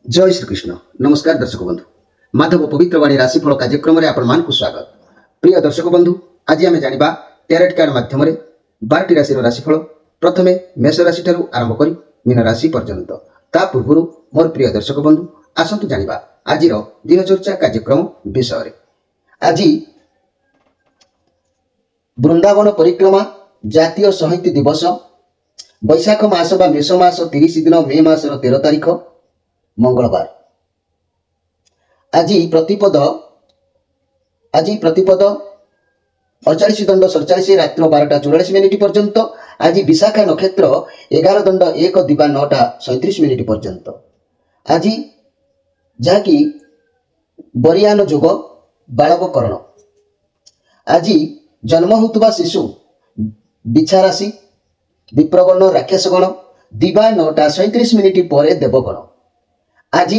जय श्रीकृष्ण नमस्कार दर्शक बंधु माधव पवित्रवाणी राशिफल कार्यक्रम में आपण स्वागत। प्रिय दर्शक बंधु आज आम जाना टैरोट कार्ड माध्यम 12टी राशि राशिफल प्रथमे मेष राशि ठारू आरंभ कर मीन राशि पर्यंत ता पूर्व मोर प्रिय दर्शक बंधु आसतु जाना आज दिनचर्चा कार्यक्रम विषय। आज वृंदावन परिक्रमा जातीय संहित दिवस बैशाख मास बा मेष मास 30 दिन मे मास 13 तारीख मंगलवार। आज प्रतिपद 48 दंड 47 रात्र 12:44 पर्यंत। आज विशाखा नक्षत्र 11 दंड 1 दिवा 9:37 पर्यंत। आज जहाँकि बरियान जोग बालवकरण। आज जन्म होता शिशु बिछा राशि विप्रगण राक्षसगण दिवा 9:37 पर देवगण। आज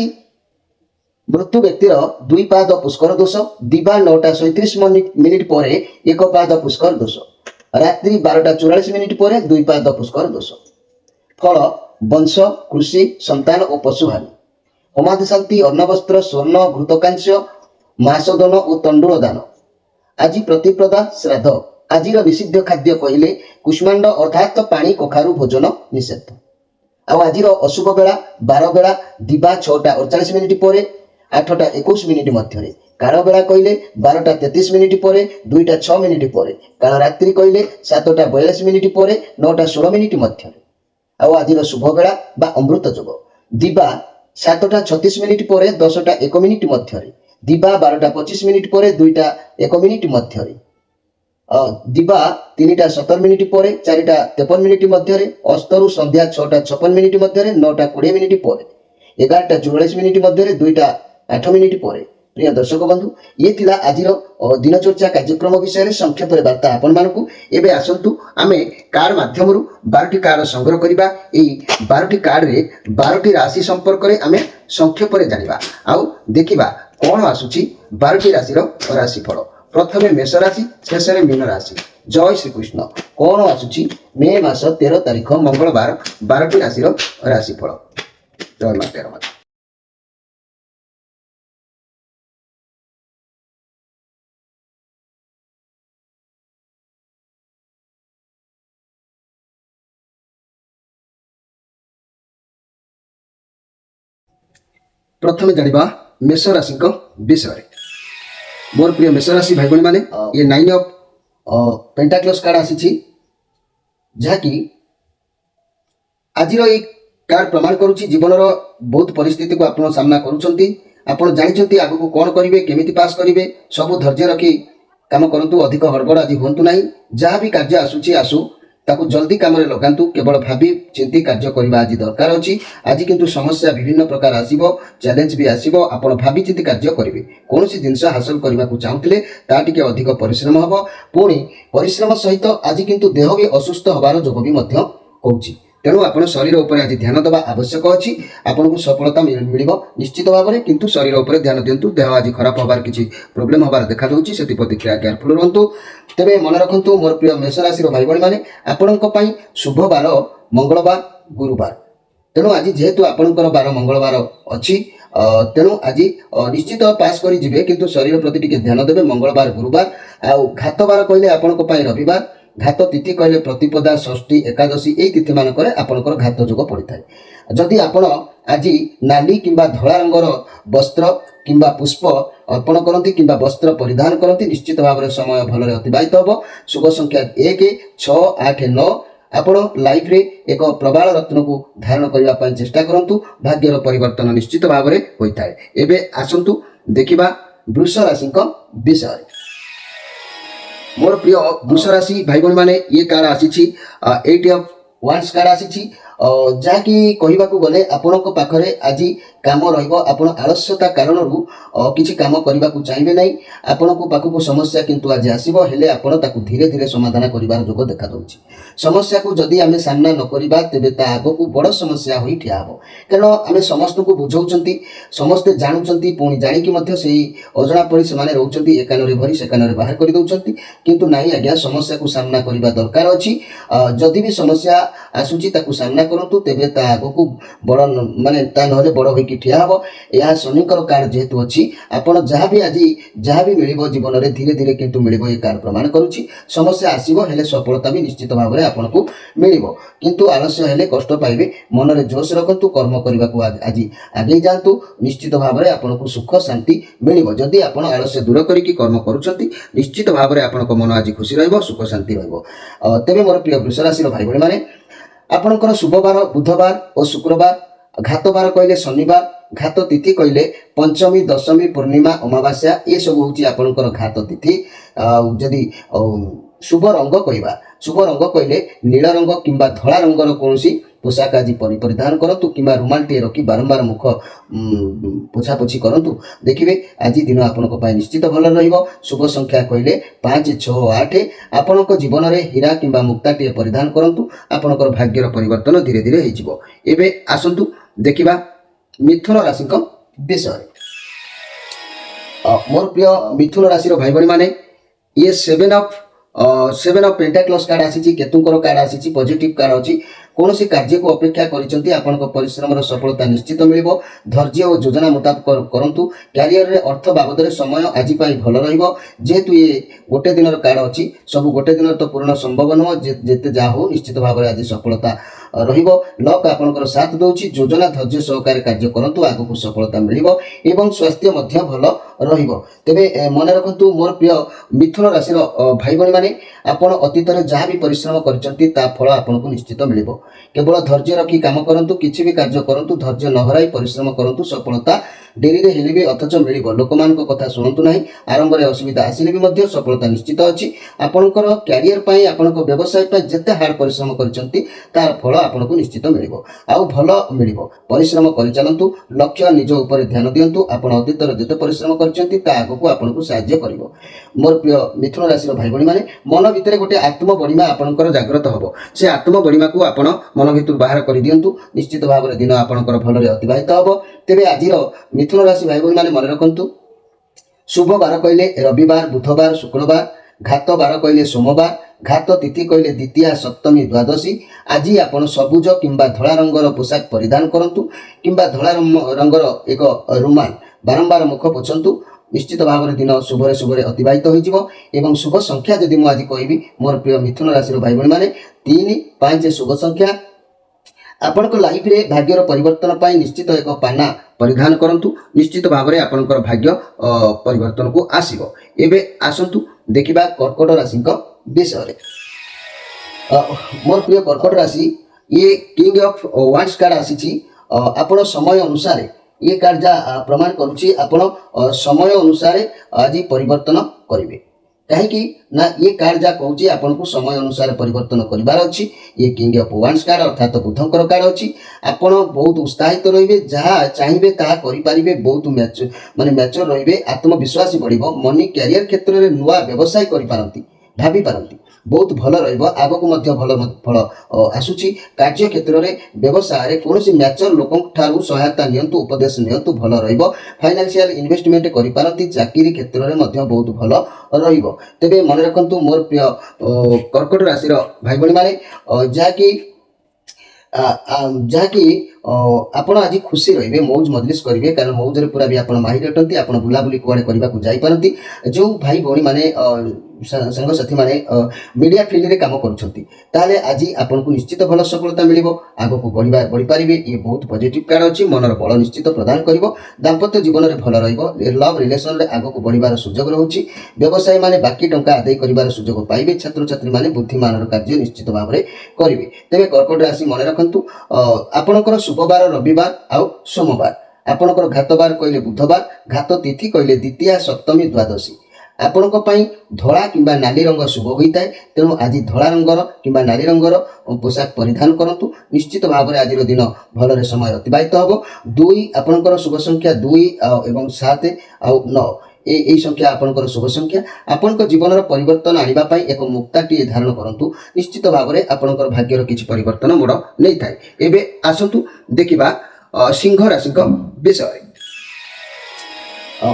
मृत्यु व्यक्तिर 2 पाद पुष्कर दोष दिवा 9:37 पर 1 पाद पुष्कर दोष रात्रि 12:44 पर 2 पाद पुष्कर दोष। फल वंश कृषि संतान और पशुहानि। होमादि शांति अन्नवस्त्र स्वर्ण घृतकांश मासदन और तंडुल दान। आज प्रतिप्रदा श्राद्ध। आज निषिद्ध खाद्य कहले कुष्मांड अर्थात पानी कखारु भोजन निषेध। आज अशुभ बेला 12 बेला दिवा 6:48 पर 8:21 मध्य। काल बेला कहले 12:33 पर 2:06 पर। काल रात्रि कहले 7:42 पर 9:16 मध्य। आज शुभ बेला बा अमृत जोग दिवा 7:36 पर 10:01 मध्य। दिवा 12:25 पर 2:01 मध्य। दिवा 3:17 पर 4:53 मध्य। अस्तरु संध्या 6:56 मध्य 9:20 पर 11:44 मध्य 2:08 पर। प्रिय दर्शक बंधु ये थिला आज दिनचर्चा कार्यक्रम विषय संक्षेप वार्ता आपण मानकु। एबे आसंतु आमे कार्ड माध्यम 12टी कार्ड संग्रह करिबा। एई 12टी कार्ड रे 12टी राशि संपर्क रे आमे संक्षेप रे जानिबा आउ देखिबा कोन आसुची 12टी राशि रो राशिफल। प्रथमे मेष राशि शेष में मीन राशि। जय श्रीकृष्ण कौन आसुची मे मास 13 तारीख मंगलवार 12टी राशि राशिफल। जय माता रा। प्रथमे जानिबा मेष राशि विषय। मोर प्रिय मेष राशि भाई भाई माने ये 9 ऑफ पेंटाक्लस कार्ड आसी जहाँकि आज कार्ड प्रमाण करुच्ची जीवन बहुत परिस्थिति को आप सामना करुँच। आपड़ जानते आग को कौन करेंगे केमी पास करेंगे सब धैर्य रखी काम करूँ। अधिक हड़बड़ आज हूँ ना। जहाँ भी कार्य आसूची आसू ताकू जल्दी काम लगातु। केवल भावी चिंती कार्य करने आज दरकार अच्छी। आज किंतु समस्या विभिन्न प्रकार आसीबो चैलेंज भी आसीबो। आपण भावी चिंती कार्य करेंगे कौन सी जिनस हासिल करने को चाहूले ता टिके अधिक परिश्रम हम पुणी परिश्रम सहित आज किंतु देह भी असुस्थ होबार जोग भी कहूँ। तेणु आप शरीर उपर आज ध्यान देवा आवश्यक अच्छी। आपको सफलता मिल निश्चित भाव में किंतु शरीर उपर ध्यान दिंतु। देह आज खराब होबार किसी प्रोब्लेम होबार देखा दूसरी से केयरफुल रुहतु। तेरे मन रखु मोर प्रिय मेष राशि भाई भाई मैंने आपण शुभ बार मंगलवार गुरुवार। तेणु आज जेहेतु आपणकर बार मंगलवार अच्छी तेणु आज निश्चित पास कर जिवे किंतु शरीर प्रति टिके ध्यान देवे। मंगलवार गुरुवार आउ घात बार कहले आपणक रविवार। घात तिथि कहले प्रतिपदा षष्ठी एकादशी यही तिथि मानक आपणकर घात जोग पड़ता है। जदि आपण आज नाली किंबा धला रंगर वस्त्र किंबा पुष्प अर्पण करती किंबा वस्त्र परिधान करती निश्चित भाव में समय भल अतिबाहित हम। शुभ संख्या 1 6 8 9। आपण लाइफ रे एक प्रबाल रत्न को धारण करने चेष्टा करूँ। भाग्यर परिवर्तन निश्चित भाव में होता है। एबे आसंतु देखिबा वृष राशि विषय। मोर प्रिय वृष राशि भाई भाई माने ये कार्ड आसी 8 ऑफ वांस कार्ड आसी जहाँकि कहवाक गले आपण पाखरे आज काम आपण आलस्यता कारण किसी काम करने को चाहिए ना। आपण पाखक समस्या किंतु आज आसो हेले आपण ताकू धीरे धीरे समाधान कर जोग देखा दूसरी। समस्या को जदि आम सामना न करवा तेरे आग को बड़ समस्या हो ठिया हम। कारण आम समस्त को बुझाऊँ समस्ते जानुंट पुणी जाणिकी अजଣା पड़ी से रोचे ए कान भरी से कान बाहर कर दौरान किंतु नाई आज्ञा समस्या को सामना करने दरकार अच्छी। जदि भी समस्या आसूची ताकू सामना କରନ୍ତୁ, ତେବେ ତା ଆଗକୁ ବଡ଼ ମାନେ ତା ନହେଲେ ବଡ଼ ହୋଇକି ଠିଆ ହେବ। ଏହା ଶନିଙ୍କର କାର୍ଡ ଯେହେତୁ ଅଛି, ଆପଣ ଯାହା ବି ମିଳିବ ଜୀବନରେ ଧୀରେ ଧୀରେ କିନ୍ତୁ ମିଳିବ, ଏ କାର୍ଡ ପ୍ରମାଣ କରୁଛି। ସମସ୍ୟା ଆସିବ, ହେଲେ ସଫଳତା ବି ନିଶ୍ଚିତ ଭାବରେ ଆପଣଙ୍କୁ ମିଳିବ। କିନ୍ତୁ ଆଳସ୍ୟ ହେଲେ କଷ୍ଟ ପାଇବେ। ମନରେ ଜୋଶ ରଖନ୍ତୁ, କର୍ମ କରିବାକୁ ଆଜି ଆଗେଇ ଯାଆନ୍ତୁ। ନିଶ୍ଚିତ ଭାବରେ ଆପଣଙ୍କୁ ସୁଖ ଶାନ୍ତି ମିଳିବ। ଯଦି ଆପଣ ଆଳସ୍ୟ ଦୂର କରିକି କର୍ମ କରୁଛନ୍ତି, ନିଶ୍ଚିତ ଭାବରେ ଆପଣଙ୍କ ମନ ଆଜି ଖୁସି ରହିବ, ସୁଖ ଶାନ୍ତି ରହିବ। ତେବେ ମୋର ପ୍ରିୟ ବୃଷ ରାଶିର ଭାଇ ଭଉଣୀମାନେ, ଆପଣଙ୍କର ଶୁଭବାର ବୁଧବାର ଓ ଶୁକ୍ରବାର, ଘାତ ବାର କହିଲେ ଶନିବାର, ଘାତ ତିଥି କହିଲେ ପଞ୍ଚମୀ, ଦଶମୀ, ପୂର୍ଣ୍ଣିମା, ଅମାବାସ୍ୟା, ଏସବୁ ହେଉଛି ଆପଣଙ୍କର ଘାତ ତିଥି। ଯଦି ଶୁଭ ରଙ୍ଗ କହିବା, ଶୁଭ ରଙ୍ଗ କହିଲେ ନୀଳ ରଙ୍ଗ କିମ୍ବା ଧଳା ରଙ୍ଗର କୌଣସି ପୋଷାକ ଆଜି ପରିଧାନ କରନ୍ତୁ, କିମ୍ବା ରୁମାଲଟିଏ ରଖି ବାରମ୍ବାର ମୁଖ ପୋଛାପୋଛି କରନ୍ତୁ। ଦେଖିବେ ଆଜି ଦିନ ଆପଣଙ୍କ ପାଇଁ ନିଶ୍ଚିତ ଭଲ ରହିବ। ଶୁଭ ସଂଖ୍ୟା କହିଲେ 5, 6, 8। ଆପଣଙ୍କ ଜୀବନରେ ହୀରା କିମ୍ବା ମୁକ୍ତାଟିଏ ପରିଧାନ କରନ୍ତୁ, ଆପଣଙ୍କର ଭାଗ୍ୟର ପରିବର୍ତ୍ତନ ଧୀରେ ଧୀରେ ହେଇଯିବ। ଏବେ ଆସନ୍ତୁ ଦେଖିବା ମିଥୁନ ରାଶିଙ୍କ ବିଷୟରେ। ମୋର ପ୍ରିୟ ମିଥୁନ ରାଶିର ଭାଇ ଭଉଣୀମାନେ, ଇଏ ସେଭେନ୍ ଅଫ୍ ପେଣ୍ଟାକ୍ଲସ୍ କାର୍ଡ ଆସିଛି, କେତୁଙ୍କର କାର୍ଡ ଆସିଛି, ପଜିଟିଭ କାର୍ଡ ଅଛି। କୌଣସି କାର୍ଯ୍ୟକୁ ଅପେକ୍ଷା କରିଛନ୍ତି, ଆପଣଙ୍କ ପରିଶ୍ରମର ସଫଳତା ନିଶ୍ଚିତ ମିଳିବ। ଧୈର୍ଯ୍ୟ ଓ ଯୋଜନା ମୁତାବକ କରନ୍ତୁ। କ୍ୟାରିୟରରେ ଅର୍ଥ ବାବଦରେ ସମୟ ଆଜି ପାଇଁ ଭଲ ରହିବ। ଯେହେତୁ ଇଏ ଗୋଟେ ଦିନର କାର୍ଡ ଅଛି, ସବୁ ଗୋଟେ ଦିନରେ ତ ପୂରଣ ସମ୍ଭବ ନୁହଁ। ଯେତେ ଯାହା ହଉ ନିଶ୍ଚିତ ଭାବରେ ଆଜି ସଫଳତା ରହିବ। ଲକ୍ ଆପଣଙ୍କର ସାଥ ଦେଉଛି। ଯୋଜନା ଧୈର୍ଯ୍ୟ ସହକାରେ କାର୍ଯ୍ୟ କରନ୍ତୁ, ଆଗକୁ ସଫଳତା ମିଳିବ ଏବଂ ସ୍ୱାସ୍ଥ୍ୟ ମଧ୍ୟ ଭଲ ରହିବ। ତେବେ ମନେ ରଖନ୍ତୁ ମୋର ପ୍ରିୟ ମିଥୁନ ରାଶିର ଭାଇ ଭଉଣୀମାନେ, ଆପଣ ଅତୀତରେ ଯାହା ବି ପରିଶ୍ରମ କରିଛନ୍ତି ତା ଫଳ ଆପଣଙ୍କୁ ନିଶ୍ଚିତ ମିଳିବ। କେବଳ ଧୈର୍ଯ୍ୟ ରଖି କାମ କରନ୍ତୁ, କିଛି ବି କାର୍ଯ୍ୟ କରନ୍ତୁ, ଧୈର୍ଯ୍ୟ ନ ହରାଇ ପରିଶ୍ରମ କରନ୍ତୁ। ସଫଳତା ଡେରିରେ ହେଲେ ବି ଅଥଚ ମିଳିବ। ଲୋକମାନଙ୍କ କଥା ଶୁଣନ୍ତୁ ନାହିଁ। ଆରମ୍ଭରେ ଅସୁବିଧା ଆସିଲେ ବି ମଧ୍ୟ ସଫଳତା ନିଶ୍ଚିତ ଅଛି। ଆପଣଙ୍କର କ୍ୟାରିୟର ପାଇଁ, ଆପଣଙ୍କ ବ୍ୟବସାୟ ପାଇଁ ଯେତେ ହାର୍ଡ ପରିଶ୍ରମ କରିଛନ୍ତି ତାର ଫଳ ଆପଣଙ୍କୁ ନିଶ୍ଚିତ ମିଳିବ, ଆଉ ଭଲ ମିଳିବ। ପରିଶ୍ରମ କରିଚାଲନ୍ତୁ, ଲକ୍ଷ୍ୟ ନିଜ ଉପରେ ଧ୍ୟାନ ଦିଅନ୍ତୁ। ଆପଣ ଅତୀତରେ ଯେତେ ପରିଶ୍ରମ କରିଛନ୍ତି ତା ଆଗକୁ ଆପଣଙ୍କୁ ସାହାଯ୍ୟ କରିବ। ମୋର ପ୍ରିୟ ମିଥୁନ ରାଶିର ଭାଇ ଭଉଣୀମାନେ, ମନ ଭିତରେ ଗୋଟେ ଆତ୍ମବଡ଼ିମା ଆପଣଙ୍କର ଜାଗ୍ରତ ହେବ। ସେ ଆତ୍ମବଡ଼ିମାକୁ ଆପଣ ମନ ଭିତରୁ ବାହାର କରିଦିଅନ୍ତୁ। ନିଶ୍ଚିତ ଭାବରେ ଦିନ ଆପଣଙ୍କର ଭଲରେ ଅତିବାହିତ ହେବ। ତେବେ ଆଜିର ମିଥୁନ ରାଶି ଭାଇ ଭଉଣୀମାନେ ମନେ ରଖନ୍ତୁ, ଶୁଭ ବାର କହିଲେ ରବିବାର, ବୁଧବାର, ଶୁକ୍ରବାର, ଘାତ ବାର କହିଲେ ସୋମବାର, ଘାତ ତିଥି କହିଲେ ଦ୍ୱିତୀୟା, ସପ୍ତମୀ, ଦ୍ୱାଦଶୀ। ଆଜି ଆପଣ ସବୁଜ କିମ୍ବା ଧଳା ରଙ୍ଗର ପୋଷାକ ପରିଧାନ କରନ୍ତୁ, କିମ୍ବା ଧଳା ରଙ୍ଗର ଏକ ରୁମାଲ ବାରମ୍ବାର ମୁଖ ପୋଛନ୍ତୁ। ନିଶ୍ଚିତ ଭାବରେ ଦିନ ଶୁଭରେ ଅତିବାହିତ ହୋଇଯିବ। ଏବଂ ଶୁଭ ସଂଖ୍ୟା ଯଦି ମୁଁ ଆଜି କହିବି ମୋର ପ୍ରିୟ ମିଥୁନ ରାଶିର ଭାଇ ଭଉଣୀମାନେ, 3, 5 ଶୁଭ ସଂଖ୍ୟା। ଆପଣଙ୍କ ଲାଇଫରେ ଭାଗ୍ୟର ପରିବର୍ତ୍ତନ ପାଇଁ ନିଶ୍ଚିତ ଏକ ପାନା ପରିଧାନ କରନ୍ତୁ। ନିଶ୍ଚିତ ଭାବରେ ଆପଣଙ୍କର ଭାଗ୍ୟ ପରିବର୍ତ୍ତନକୁ ଆସିବ। ଏବେ ଆସନ୍ତୁ ଦେଖିବା କର୍କଟ ରାଶିଙ୍କ ବିଷୟରେ। ମୋର ପ୍ରିୟ କର୍କଟ ରାଶି, ଇଏ କିଙ୍ଗ ଅଫ୍ ୱାଣ୍ଡସ୍ କାର୍ଡ ଆସିଛି। ଆପଣ ସମୟ ଅନୁସାରେ, ये कार्ड जहाँ प्रमाण करुच्ची आपण समय अनुसार आज परिवर्तन करेंगे। कहीं ना ये कार्ड जहाँ कहूँ आपन को समय अनुसार परिवर्तन करार अच्छी। ये किंग ऑफ वांड्स कार्ड अर्थात बुधंकर कार्ड अच्छी। आपण बहुत उत्साहित रहिबे, जहाँ चाहिए ताहा करिपारिबे, बहुत माने मैच्योर रहिबे, आत्मविश्वास बढ़िबो, मनी कैरियर क्षेत्र में नुआ व्यवसाय करिपारंती, भाभी पारंती, बहुत भल रहिबो। आगको मध्य भल फल आसुची। कार्य क्षेत्र में व्यवसाय कौन मैच्योर लोक ठारू सहायता नियंतु, उपदेश नियंतु, भल रहिबो। फाइनेंशियल इन्वेस्टमेंट करिपारंती, चाकरी क्षेत्र में मध्य बहुत भल रहिबो। तेबे मन रखंतु मोर प्रिय कर्कट राशि भाई भणी माने, जहाँकि आपण आज खुशी रहिबे, मौज मजलिस करेंगे, कारण मौज पूरा भी आप माहिर अटंती। आप बुलाबुली कुआड़े करने को जापारती। जो भाई भौणी माने सांगसाथी माने मीडिया फील्ड रे काम करुछंती, ताले आज आपन को निश्चित भल सफलता मिलिबो, आगको बढ़ी पारिबे। ये बहुत पॉजिटिव कार्ड अछि, मनर बल निश्चित प्रदान करिवो। दाम्पत्य जीवन रे भल रहिबो, लव रिलेशन रे आगको बढ़िबार सुजोग रहउछि। व्यवसाय माने बाकी टंका आदाय करिबार सुजोग पाइबे। छात्र छात्री माने बुद्धिमानर कार्य निश्चित भाव में करिवे। तेबे कर्कट राशि मन रखंतु, आपनकर शुक्रवार, रविवार आउ सोमवार, आपनकर घातवार कहले बुधवार, घात तिथि कहले द्वितीया, सप्तमी, द्वादशी। आपनक पई धड़ा किंबा नाली रंग शुभ होता है। तेणु आज धड़ा रंगर किंबा नाली रंगर पोशाक परिधान करंतु। निश्चित भाव में आज दिन भलरे समय अतिबाहित हम। 2 आपनकर शुभ संख्या 2 एवं 7 आउ 9 यही संख्या आपनकर शुभ संख्या। आपनकर जीवन परिवर्तन आनिबा पई एक मुक्ताटी धारण करंतु। निश्चित भाव में आपनकर भाग्यर किछि परिवर्तन मोड़ नहीं थाए। एबे आसंतु देखिबा सिंह राशि विषय।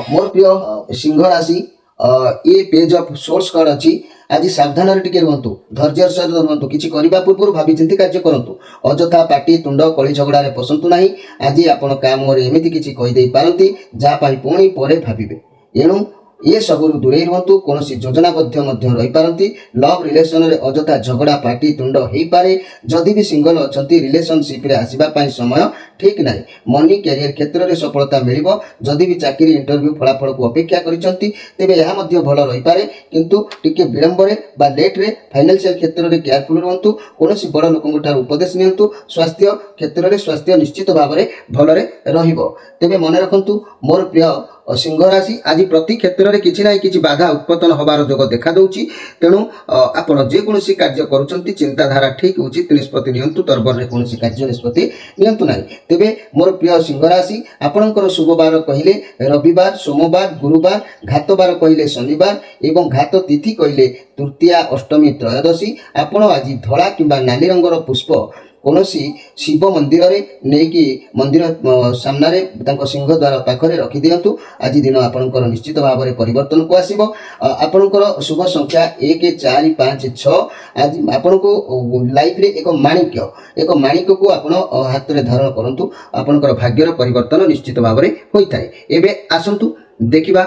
मोर प्रिय सिंह राशि, ये पेज ऑफ सोर्स कार्ड अच्छी। आज सावधान टिके रुहतु धैर्यर सहित रुहतु किछि करबा पूर्व भाबी चिंती कार्य करंतु अजथा पाटी तुंड कଳି झगड़ा रे पसंतु नाही आज आपण काम रे एमिति किछि कहि देई पारंती जा पाई पुणी परे भाबिबे एणु ये सबु दूरे रुहतु कौन योजनाबद्ध रही पारती लव रिलेशन रे अजथा झगड़ा पाटी तुंड हो पारे जदि भी सिंगल अच्छा रिलेशनशिप रे आसवाई समय ठीक ना मनी कैरियर क्षेत्र में सफलता मिल जदि भी चाकरी इंटरव्यू फलाफल को अपेक्षा करिसेंती तेबे यह भल रही पारे किंतु टिके विलंबरे बा लेट रे फाइनेंशियल क्षेत्र में केयरफुल रुहतु कौन बड़ लोक उपदेश नियंतु स्वास्थ्य क्षेत्र में स्वास्थ्य निश्चित भाव में भलरे रहिबो तेबे मन रखंतु मोर प्रिय सिंह राशि आज प्रति क्षेत्र में किसी ना कि बाधा उत्पन्न होबार जोग देखा दूची तेणु आपण जेकोसी कार्य करुँच चिंताधारा ठीक उचित निष्पत्ति नियंतु तरबर में कौन कार्य निष्पत्ति नियंतु ना तेबे मोर प्रिय सिंह राशि आपणकर शुभ बार कहले रविवार सोमवार गुरुवार घात बार कहले शनिवार एवं घात तिथि कहले तृतीया अष्टमी त्रयोदशी आपण आज धला किंबा नाली रंगर पुष्प कौन शिव मंदिर रे नेकी मंदिर सामना रे सिंह द्वार पाखरे रखी दियंतु आज दिन आपणकर निश्चित भाव में परिवर्तन को आसीबो आपणकर शुभ संख्या 1 4 5 6 आज आपण को लाइफ रे एक माणिक को आपण हाथ रे धारण करंतु आपणकर भाग्यर परिवर्तन निश्चित भाव में होइथाय एबे आसंतु देखिबा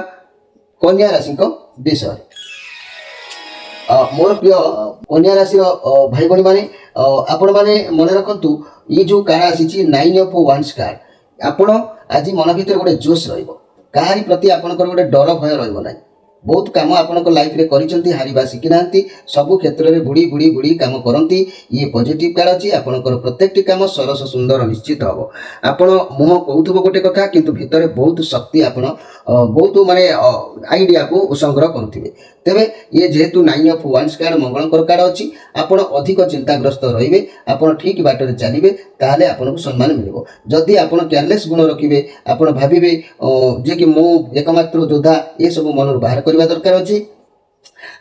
कन्या राशि को विषय मोर प्रिय कन्या राशि भाई भाई माने आपण माने मन रखंतु ये जो कार्ड आसी 9 ऑफ वांड्स कार्ड आपण आज मन भीतर गोटे जोश रहिबो काहारी प्रति आपनकर गोटे डर भय रहिबो नै बहुत काम आपनकर लाइफ रे करिसंती हारिबा सिखि नांती सब क्षेत्र में बुड़ी बुड़ी बुड़ी काम करंती ये पॉजिटिव कार्ड अछि आपनकर प्रत्येकटी काम सरस सुंदर निश्चित हबो आपण मुह कहउथबो गोटे कथा किंतु भितरे बहुत शक्ति आपण बहुत माने आइडिया को संग्रह करुथिबे तेबे ये जेहेतु 9 ऑफ वांड्स कार्ड मंगलकर कार्ड अछि आपण अधिक चिंताग्रस्त रहिबे आपण ठीक बाटरे चलिबे ताले आपण को सम्मान मिलिबो जदि आपण केयरलेस गुण रखिबे आपण भाबिबे जे कि मो एकमात्र योद्धा ये सब मन बाहर करबा दरकार अछि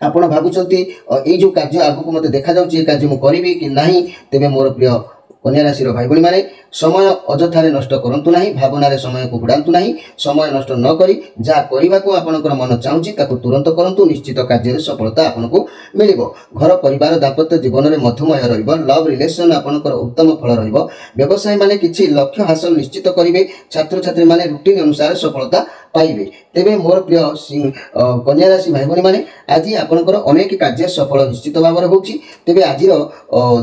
आपण भाबुचंती ए जो कार्य आगु मते देखा जाउची ए कार्य मु करिबी कि नाही तेबे मोर प्रिय कन्या राशि भाई भाई माने समय अजथारे नष्ट करंतु नाही भावना रे समय को बुडांतु नाही समय नष्ट न करी जा करबा को आपनकर मन चाहूची ताको तुरंत करंतु निश्चित कार्य रे सफलता आपनको मिलिबो घर परिवार दाम्पत्य जीवन रे मधुमय रहइबो लव रिलेशन आपनकर उत्तम फल रहइबो व्यवसाय माने किछि लक्ष्य हासिल निश्चित करिवे छात्र छात्री माने रूटीन अनुसार सफलता पाइबे तेबे मोर प्रिय कन्या राशि भाई भाई माने आज आपनकर अनेक कार्य सफल निश्चित भाव रे होउची तेबे आजिर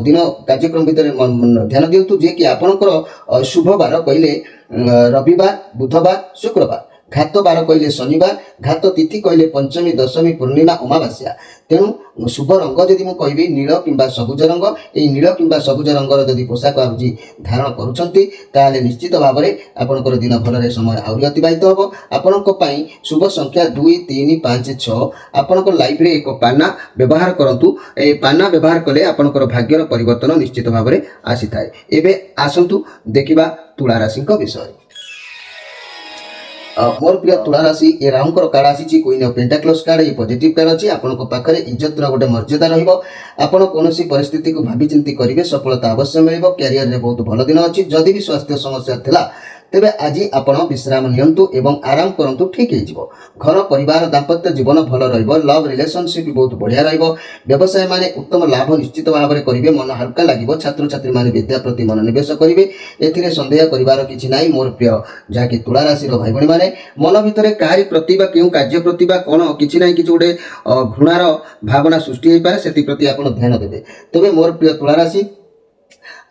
दिन कार्यक्रम भितर ध्यान दियंतु जे कि आपनकर शुभ बार कहले रविवार बुधवार शुक्रवार घात बार कहले शनिवार घात तिथि कहले पंचमी दशमी पूर्णिमा अमावास्या तेणु शुभ रंग जदि मुझे कहबी नील किंबा सबुज रंग ये नील किंबा सबुज रंगर जदि पोशाक आज धारण करुछंती ताले निश्चित भाव में आपनकर दिन भलरे समय आउरी अतिबाहित होबो आपनक पई शुभ संख्या 2 3 5 6 आपनकर लाइफ रे एक पाना व्यवहार करंतु ए पाना व्यवहार कले आपनकर भाग्यर परिवर्तन निश्चित भाव में आसी थाए एबे आसंतु देखिबा तुला राशि को विषय मोर प्रिय तुला राशि ए रामकर कार्ड आसी क्वीन ऑफ पेंटाक्लस कार्ड ये पॉजिटिव कार्ड अछि आपन को पाखरे इज्जत रो गोटे मर्यादा रहिबो आपन कोनोसी परिस्थिति को भाबी चिंती करिवे सफलता अवश्य मिलिबो कैरियर रे बहुत भलो दिन अछि जदि भी स्वास्थ्य समस्या थिला तेबे आज आपण विश्राम नियंतु एवं आराम करंतु ठीक हे जिवो घर परिवार दाम्पत्य जीवन भल रहिबो लव रिलेशनशिप बहुत बढ़िया रहिबो व्यवसाय माने उत्तम लाभ निश्चित भाव में करिवे मन हल्का लागिबो छात्र छात्री माने विद्या प्रति मनोनिवेश करिवे एथिरे संदेह करिवार किछि नाही मोर प्रिय जाकी तुला राशि रो भाई भणी माने मन भितरे काहारी प्रतिभा केउ कार्य प्रतिभा कोन किछि नाही किछि गोटे घृणार भावना सृष्टि होई पारे सेति प्रति आपण ध्यान देबे तबे मोर प्रिय तुला राशि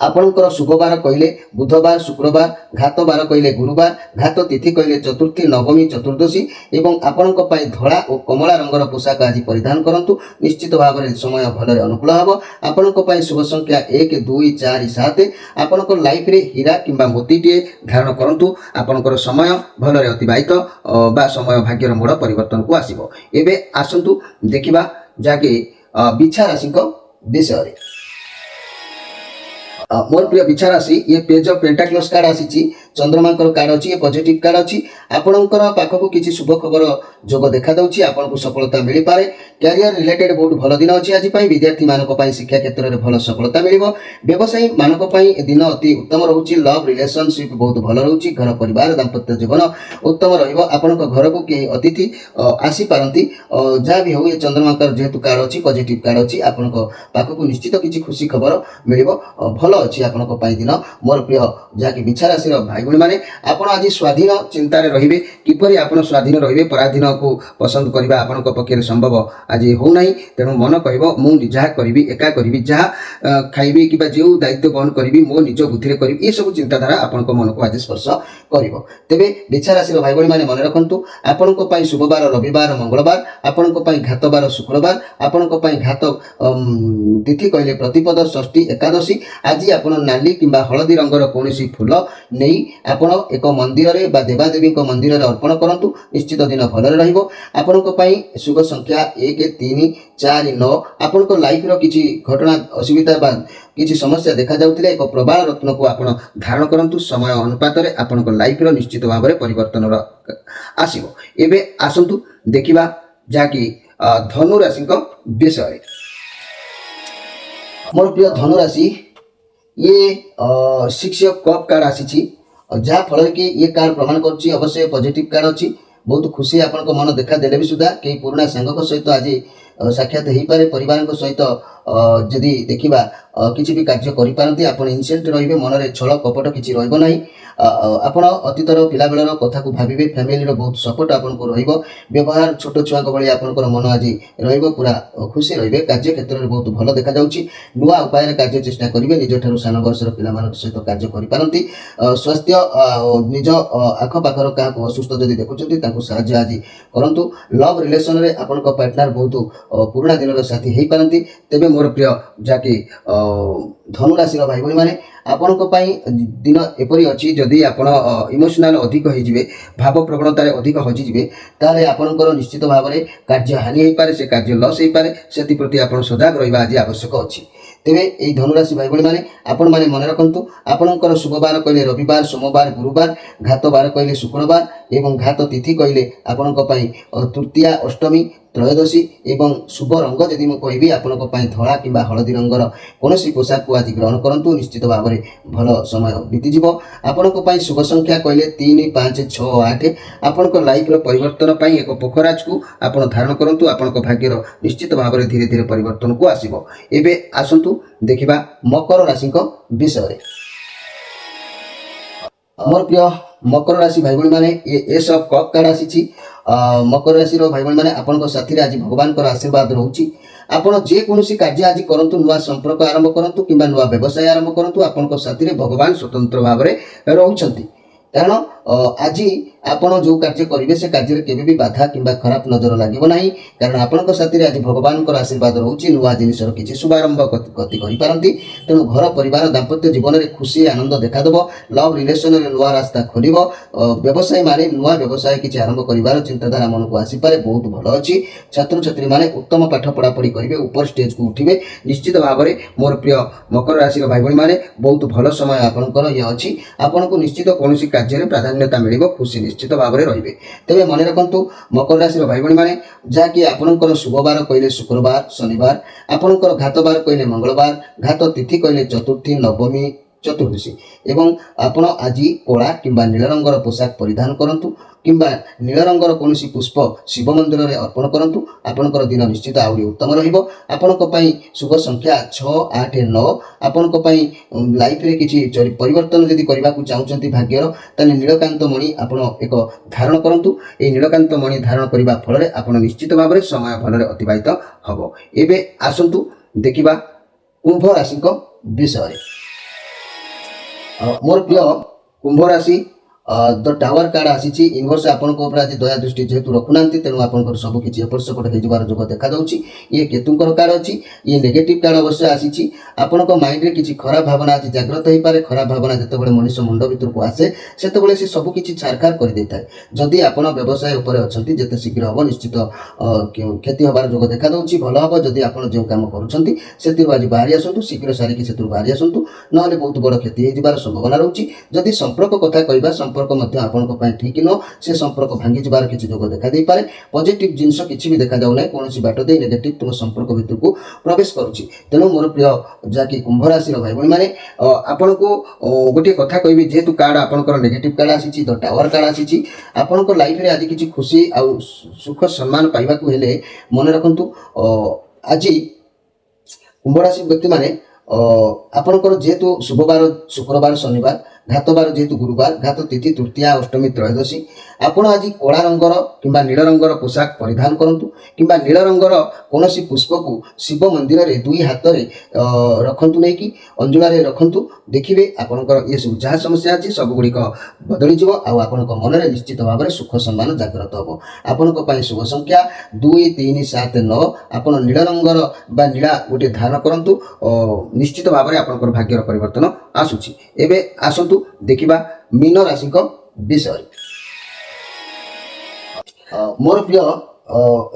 आपणकर शुभवार कहले बुधवार शुक्रवार घात बार कहले गुरुवार घात तिथि कहले चतुर्थी नवमी चतुर्दशी एवं आपणक पई धड़ा और कमला रंगर पोशाक आज परिधान करंतु निश्चित भाव में समय भलरे अनुकूल हबो आपणक पई शुभ संख्या 1 2 4 7 आपणकर लाइफ रे हीरा किंबा मोती टे धारण करंतु आपणकर समय भलरे अतिबाहित बा समय भाग्यर मोड़ परिवर्तन को आसीबो एबे आसंतु देखिबा जाके बिछा राशि को विषय रे मोर प्रिय बिछा राशि ये पेज ऑफ पेंटाक्लस कार्ड आसी चंद्रमांकर कार्ड अच्छी ये पॉजिटिव कार्ड अच्छी आपणकर पाखक किसी शुभ खबर जोग देखा दूँ आपको सफलता मिल पाए कैरियर रिलेटेड बहुत भल दिन अच्छी आज विद्यार्थी मानक शिक्षा क्षेत्र में भल सफलता मिल व्यवसायी मानक दिन अति उत्तम रोचे लव रिलेशनशिप बहुत भल रोचे घर परिवार दाम्पत्य जीवन उत्तम रहा घर को कई अतिथि आसीपारती जहाँ भी हो ये चंद्रमांकर जेहेतु कार्ड अच्छी पॉजिटिव कार्ड अच्छी आपण पाखक निश्चित किसी खुशी खबर मिल भल अच्छी आपण दिन मोर प्रिय जहाँकि बिछा राशि भाई भाई मैंने आप आज स्वाधीन चिंतार रे किपरि आप स्वाधीन रे पराधीन को पसंद करवा आपण पक्षे संभव आज होना तेणु मन कह मुझे जहाँ करी एका करी जहाँ खाइबी कि जो दायित्व बहन करी मो निज बुद्धि करी ये सब चिंताधारा आपण मन को आज स्पर्श कर तेरे बिछा राशि भाई भाई मैंने मन रखु आपण शुभवार रविवार मंगलवार आपण घातवार शुक्रवार आपण घात तिथि कहले प्रतिपद षष्ठी एकादशी आज आप नाली कि हलदी रंगर कौन फूल नहीं आपण एक मंदिर रे बा देवादेवी मंदिर रे अर्पण करंतु निश्चित दिन भल रहिबो आपण शुभ संख्या 1 3 4 9 आपण लाइफ रो किछि घटना असुविधा बा किछि समस्या देखा जाउतिले एक प्रबाल रत्न को आपण धारण करंतु समय अनुपात रे आपण लाइफ रो निश्चित भाव में परिवर्तन आसीबो एबे आसंतु देखिबा जाकि धनु राशि विषय मोर प्रिय धनु राशि ये 6 कप कार्ड आसी जहाँ फल कि ये कार्ड प्रमाण कर अवश्य पॉजिटिव कार्ड अच्छी बहुत खुशी आपण मन देखा देले भी सुधा कई पुराना सांग सहित आज साक्षात हो पारे परिवार सहित जदि देखा किसी भी कार्य करें आप इनसेंट रे मन में छल कपट किसी रहा आपण अतीतर पिला बेलर कथा को भावे फैमिली बहुत सपोर्ट आपको व्यवहार छोट छुआ भाई आपंकर मन आज पूरा खुशी रे कार्य क्षेत्र में बहुत भल देखा नुआ उपाय कार्य चेष्टा करेंगे निज ठार सान बयसर पिला सहित कार्य करपारती स्वास्थ्य निज आखपाखर क्या असुस्थ जदि देखुं साहाଯ୍य आज करूँ लव रिलेसन में आपण पार्टनर बहुत पुराना दिन साथी हो पारती तेज मोर प्रिय जहाँकि धनु राशि भाई भाई मैंने आपण दिन एपरी अच्छी जदि आपण इमोशनाल अधिक होइजिबे भाव प्रवणतार अधिक हजिजिबे ताले आपणकर निश्चित भाव में कार्य हानि हो पारे से कार्य लस हो पारे से प्रति आप सजाग रहा आज आवश्यक अच्छी तेरे यही धनुराशि भाई भाई मैंने आपण मैंने मन रखु आपणकर शुभवार कहले रविवार सोमवार गुरुवार घात बार कहले शुक्रवार एवं घात तिथि कहले आपण तृतीया अष्टमी त्रयोदशी एवं शुभ रंग जदि मुझे कहि आपण धला कि हलदी रंगर कौन पोशाक को आज ग्रहण करूँ निश्चित भाव में भल समय बीतीज आपण शुभ संख्या कहले 3 5 6 8 आपण लाइफ परिवर्तन पर एक पोखराज को आप धारण करूँ आपण भाग्यर निश्चित भाव में धीरे धीरे परिवर्तन को आसो एबे आसतु देखा मकर राशि विषय मोर प्रिय मकर राशि भाई भाई मैंने ये सब कप कार्ड आसी मकर राशि भाई भाई मैंने आपण साथी आज भगवान आशीर्वाद रोचे आपण जेकोसी कार्य आज करूँ नुआ संपर्क आरंभ करूँ कि नुआ व्यवसाय आरंभ करूँ आपण साथी भगवान स्वतंत्र भाव में रोचंती कारण आज आपण जो कार्य करेंगे से कार्य केवे भी बाधा कि खराब नजर लगे ना कारण आपण साथी आज भगवान आशीर्वाद रोचे नुआ जिनसर किसी शुभारंभ गति करपारती तेणु घर परिवार दाम्पत्य जीवन में खुशी आनंद देखादेव लव रिलेसन में नुआ रास्ता खोल व्यवसायी माने नुआ व्यवसाय किसी आरंभ कर चिंताधारा मन को आसीपे बहुत भल अच्छी छात्र छात्री मैंने उत्तम पाठ पढ़ापढ़ी करेंगे ऊपर स्टेज को उठे निश्चित भाव में मोर प्रिय मकर राशि भाई भाई मैंने बहुत भल समय आपंकर ये अच्छी आपन को निश्चित कौन कार्य प्राधान्यता मिल खुशी निश्चित भाव में रे तेज मन रखु मकर राशि भाई भाई मैंने जहाँकि आपणकर शुभवार कहले शुक्रवार शनिवार आपणकर घातवार कहले मंगलवार घात तिथि कहले चतुर्थी नवमी चतुर्दशी एवं आपण आज कला कि नील रंगर पोशाक परिधान करूँ कि नील रंगर कौन पुष्प शिव मंदिर में अर्पण करूँ आपणकर दिन निश्चित आहरी उत्तम रही शुभ संख्या 6 8 9 आपण लाइफ रे किसी परिवर्तन जदि करने को चाहते भाग्यर ताले नीलकांत मणि आपण एक धारण करूँ ये नीलकांत मणि धारण करने फल आप निश्चित भाव में समय भल अतिबाहित हम एबे आसतु देखा कुंभ राशि विषय मोर प्रिय कुंभ राशि द टावर कार्ड आसी यूनिवर्स आपंकर आज दया दृष्टि जेहेतु रखुना तेणु आपंकर सबकि एपट सेपट हो जोग देखा ये केतुंकर कार्ड अच्छी ये नेगेटिव कार्ड अवश्य आसी आपण माइंड में किसी खराब भावना आज जाग्रत हो पारे खराब भावना जिते मनुष्य मुंड भर को आसे से सबकि छारखार कर दे था जदि आप व्यवसाय उपर अच्छा जिते शीघ्र हम निश्चित क्षति हबार जोग देखा भल हम जदि आप जो कम कर आज बाहरी आसतु शीघ्र सारिकी से बाहरी आसतु ना बहुत बड़ क्षति हो संभावना रोचे जदि संपर्क कथा कहवा संपर्क आपण ठीक न से संपर्क भांगी जबार किसी जोग देखा दे पारे पॉजिटिव जिनस किसी भी देखा जाऊ ना कौन बाट दे नेगेटिव तुम संपर्क भितर को प्रवेश करुच्ची तेणु मोर प्रिय जहाँकि कुंभ राशि भाई भाई मैंने आपण को गोटे कथा कहबी जेहेतु कार्ड आपंकर नेगेटिव कार्ड आसी द टावर कार्ड आसी आपण लाइफ रे आज किसी खुशी आ सुख सम्मान पाइबा हेले मन रखु आज कुंभ राशि व्यक्ति माने आपंकर जेहेतु शुभवार शुक्रवार शनिवार घातवार जेहेतु गुरुवार घात तिथि तृतीया अष्टमी त्रयोदशी आपण आज कला रंगर किंबा नील रंगर पोशाक परिधान करंतु किंबा नील रंगर कौन पुष्प को शिव मंदिर रे दुई हाथ में रखंतु नहीं कि अंजुलारे रखंतु देखिए आपंकर ये सब जहाँ समस्या अच्छी सब गुड़िक बदली जीव आपण मन में निश्चित भाव में सुख सम्मान जाग्रत हम आपण शुभ संख्या 2 3 7 9 आप नील रंगर बा नीला गोटे धारण करंतु निश्चित भाव में आपंकर भाग्यर परिवर्तन आसुची एबे आसंतु देखिबा मीन राशि विषय मोर प्रिय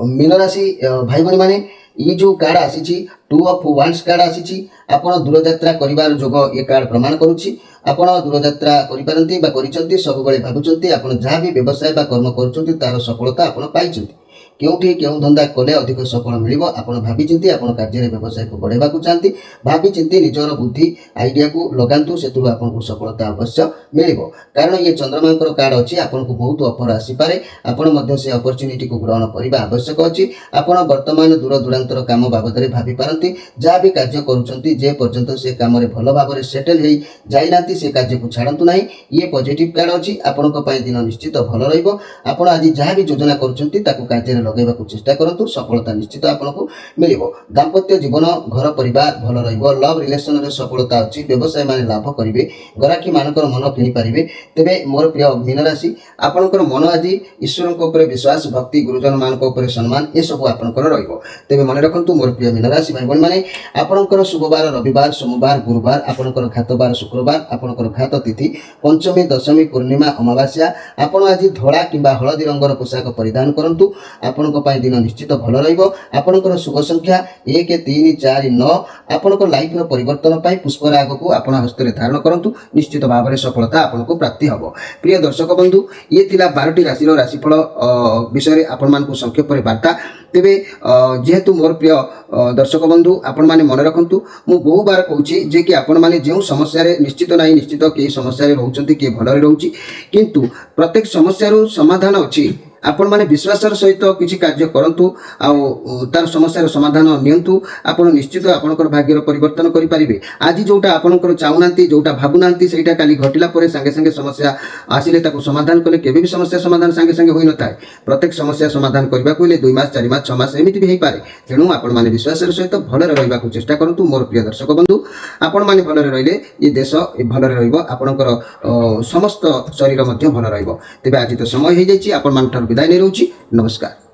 मीन राशि भाई भाई माने ये जो कार्ड आसी 2 ऑफ वांड्स कार्ड आसी आपण दूरयात्रा करिवार जोग ये कार्ड प्रमाण करुच्ची आपण दूरयात्रा करिपारंती बा करिसंती सब बेले भाबुचंती आपण जहाँ भी व्यवसाय बा कर्म करुचंती तार सफलता आपण पाइचंती क्योंकि क्यों धंदा कले अधिक सफल मिल आप भाई आप कार्य व्यवसाय को बढ़ेवा चाहती भाई निजर बुद्धि आइडिया को लगातु से आपको सफलता अवश्य मिल कारण ये चंद्रमा कार्ड अच्छी आपको बहुत ऑफर आसीपे आपण से अपरच्युनिटी को ग्रहण करने आवश्यक अच्छी आपण वर्तमान दूर दूरांतर काम बाबद में भाभी पारती जहाँ भी कार्य करुँचे पर्यंत से कम भल भाव में सेटल हो जाइना से कार्य को छाड़ू ना ये पॉजिटिव कार्ड अच्छी आपण दिन निश्चित भल रहा आज जहाँ भी योजना कर लगेगा चेष्टा करूँ सफलता निश्चित आपको मिल दाम्पत्य जीवन घर परिवार भल रव रिलेसन में सफलता अच्छी व्यवसाय मान लाभ करेंगे गराखी मानकर मन किनीपारे तेरे मोर प्रिय मीन राशि आपंकर मन आज ईश्वर विश्वास भक्ति गुरुजन मान सम्मान ये सब आपंकर रे मन रखु मोर प्रिय मीन राशि भाई भाई मैंने आपंकर शुभवार रविवार सोमवार गुरुवार आपंकर घातवार शुक्रवार आपंकर घात तिथि पंचमी दशमी पूर्णिमा अमावास्या आपण आज धड़ा किंबा हलदी रंगर पोशाक परिधान करंतु आपंकर दिन निश्चित भल रहा शुभ संख्या 1 3 4 9 आपंकर लाइफ परिवर्तन पुष्पराग को आप हस्त धारण करूँ निश्चित भाव में सफलता आपको प्राप्ति हम प्रिय दर्शक बंधु ये 12टी राशि राशिफल विषय आपण संक्षेप वार्ता तेरे जेहेतु मोर प्रिय दर्शक बंधु आपण मैंने मन रखु मु बहु बार कहूँ जे कि आपण मैंने जो समस्या निश्चित ना निश्चित कई समस्या रोचे किए भल रोचे किंतु प्रत्येक समस्या समाधान अच्छी आपण माने विश्वासर सहित किसी कार्य करंतु तार समस्या समाधान नियंतु आपण निश्चित आपणकर भाग्यर परिवर्तन करि परिबे आज जोटा आपणकर चाहुनांती जोटा भाबुनांती सेटा काली घटिला परे संगे संगे समस्या आसिले ताको समाधान कले केबे भी समस्या समाधान संगे संगे होई नथाय प्रत्येक समस्या समाधान करबा कोले 2 मास 4 मास 6 मास एमिति भी हेई पारे तेणु आपण माने विश्वासर सहित भलरे रहबा को चेष्टा करंतु मोर प्रिय दर्शक बंधु आपण माने भलरे रहिले ये देश भलरे रहइबो आपणकर समस्त शरीर मध्ये भल रहइबो तेबे आज तो समय हे जायछि आपण मान विदाय नहीं रोची नमस्कार।